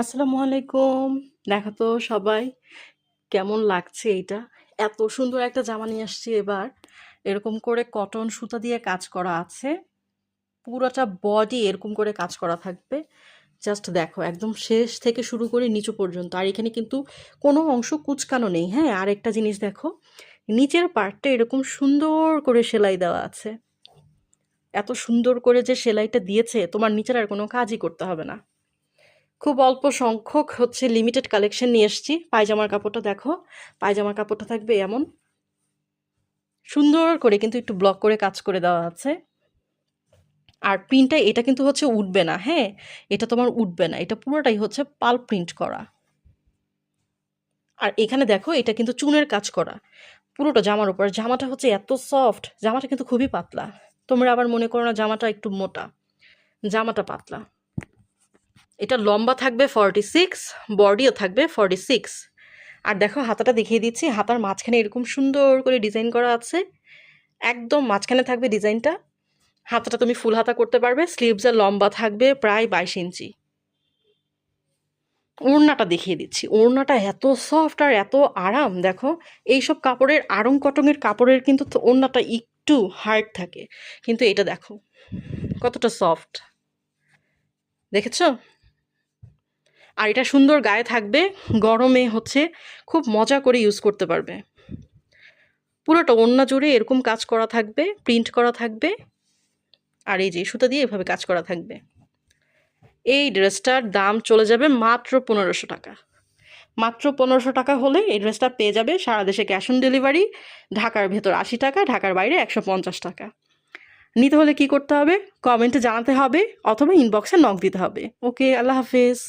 আসসালামু আলাইকুম। দেখো তো সবাই কেমন লাগছে এইটা। এত সুন্দর একটা জামা নিয়ে আসছি এবার। এরকম করে কটন সুতা দিয়ে কাজ করা আছে। পুরোটা বডি এরকম করে কাজ করা থাকবে। জাস্ট দেখো একদম শেষ থেকে শুরু করে নিচু পর্যন্ত। আর এখানে কিন্তু কোনো অংশ কুঁচকানো নেই, হ্যাঁ? আরেকটা জিনিস দেখো, নিচের পার্টটা এরকম সুন্দর করে সেলাই দেওয়া আছে। এত সুন্দর করে যে সেলাইটা দিয়েছে, তোমার নিচের আর কোনো কাজই করতে হবে না। খুব অল্প সংখ্যক লিমিটেড কালেকশন নিয়ে এসেছি। পায়জামার কাপড়টা দেখো, পায়জামার কাপড়টা থাকবে এমন সুন্দর করে, কিন্তু একটু ব্লক করে কাজ করে দেওয়া আছে। আর প্রিন্টটা এটা কিন্তু উঠবে না, হ্যাঁ, এটা তোমার উঠবে না, এটা পুরোটাই পাল প্রিন্ট করা। আর এখানে দেখো এটা কিন্তু চুনের কাজ করা পুরোটা জামার উপর। জামাটা এত সফট, জামাটা কিন্তু খুবই পাতলা। তোমরা আবার মনে করো না জামাটা একটু মোটা, জামাটা পাতলা। এটা লম্বা থাকবে 46, বডিও থাকবে 46। আর দেখো হাতাটা দেখিয়ে দিচ্ছি, হাতার মাঝখানে এরকম সুন্দর করে ডিজাইন করা আছে, একদম মাঝখানে থাকবে ডিজাইনটা। হাতাটা তুমি ফুল হাতা করতে পারবে। স্লিভসের লম্বা থাকবে প্রায় 22 ইঞ্চি। ওড়নাটা দেখিয়ে দিচ্ছি, ওড়নাটা এত সফট আর এত আরাম। দেখো এইসব কাপড়ের, আড়ং কটনের কাপড়ের কিন্তু ওড়নাটা একটু হার্ড থাকে, কিন্তু এটা দেখো কতটা সফট, দেখেছো? আর এটা সুন্দর গায়ে থাকবে, গরমে খুব মজা করে ইউজ করতে পারবে। পুরোটা ওড়না জুড়ে এরকম কাজ করা থাকবে, প্রিন্ট করা থাকবে। আর এই যে সুতা দিয়ে এভাবে কাজ করা থাকবে। এই ড্রেসটার দাম চলে যাবে মাত্র 1500 টাকা। মাত্র 1500 টাকা হলে এই ড্রেসটা পেয়ে যাবে সারা দেশে ক্যাশ অন ডেলিভারি। ঢাকার ভেতর 80 টাকা, ঢাকার বাইরে 150 টাকা। নিতে হলে কি করতে হবে? কমেন্টে জানাতে হবে অথবা ইনবক্সে নক দিতে হবে। ওকে, আল্লাহ হাফেজ।